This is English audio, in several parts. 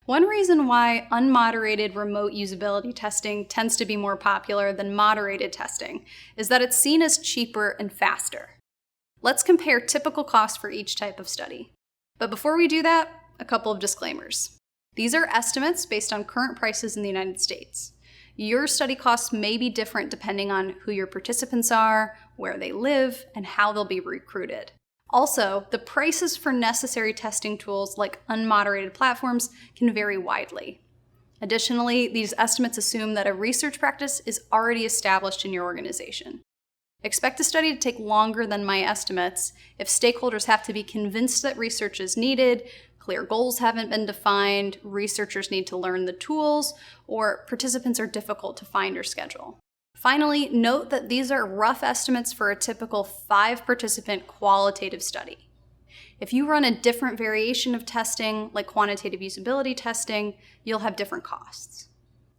One reason why unmoderated remote usability testing tends to be more popular than moderated testing is that it's seen as cheaper and faster. Let's compare typical costs for each type of study. But before we do that, a couple of disclaimers. These are estimates based on current prices in the United States. Your study costs may be different depending on who your participants are, where they live, and how they'll be recruited. Also, the prices for necessary testing tools like unmoderated platforms can vary widely. Additionally, these estimates assume that a research practice is already established in your organization. Expect a study to take longer than my estimates if stakeholders have to be convinced that research is needed, clear goals haven't been defined, researchers need to learn the tools, or participants are difficult to find or schedule. Finally, note that these are rough estimates for a typical 5-participant qualitative study. If you run a different variation of testing, like quantitative usability testing, you'll have different costs.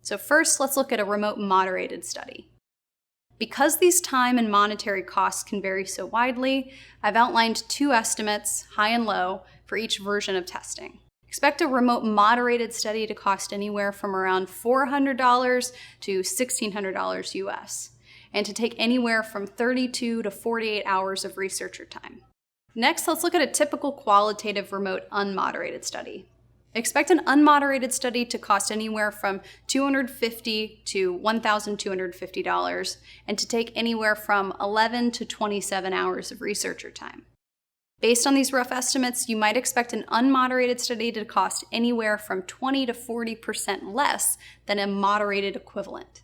So first, let's look at a remote moderated study. Because these time and monetary costs can vary so widely, I've outlined 2 estimates, high and low, for each version of testing. Expect a remote moderated study to cost anywhere from around $400 to $1,600 US, and to take anywhere from 32 to 48 hours of researcher time. Next, let's look at a typical qualitative remote unmoderated study. Expect an unmoderated study to cost anywhere from $250 to $1,250, and to take anywhere from 11 to 27 hours of researcher time. Based on these rough estimates, you might expect an unmoderated study to cost anywhere from 20 to 40% less than a moderated equivalent.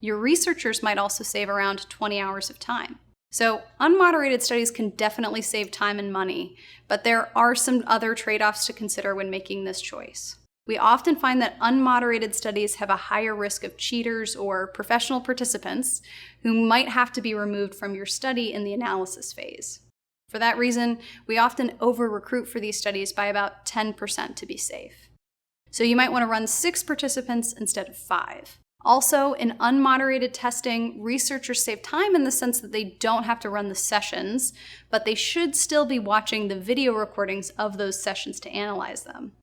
Your researchers might also save around 20 hours of time. So unmoderated studies can definitely save time and money, but there are some other trade-offs to consider when making this choice. We often find that unmoderated studies have a higher risk of cheaters or professional participants who might have to be removed from your study in the analysis phase. For that reason, we often over-recruit for these studies by about 10% to be safe. So you might want to run 6 participants instead of 5. Also, in unmoderated testing, researchers save time in the sense that they don't have to run the sessions, but they should still be watching the video recordings of those sessions to analyze them.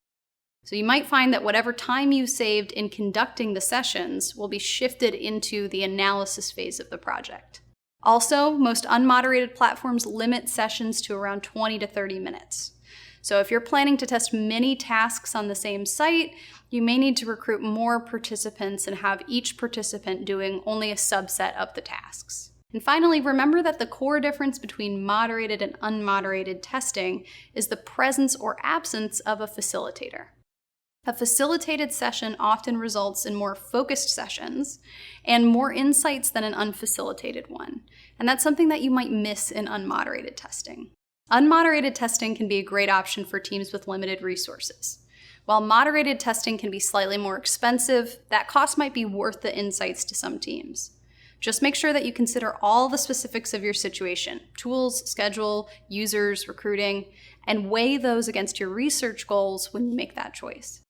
So you might find that whatever time you saved in conducting the sessions will be shifted into the analysis phase of the project. Also, most unmoderated platforms limit sessions to around 20 to 30 minutes. So if you're planning to test many tasks on the same site, you may need to recruit more participants and have each participant doing only a subset of the tasks. And finally, remember that the core difference between moderated and unmoderated testing is the presence or absence of a facilitator. A facilitated session often results in more focused sessions and more insights than an unfacilitated one, and that's something that you might miss in unmoderated testing. Unmoderated testing can be a great option for teams with limited resources. While moderated testing can be slightly more expensive, that cost might be worth the insights to some teams. Just make sure that you consider all the specifics of your situation, tools, schedule, users, recruiting, and weigh those against your research goals when you make that choice.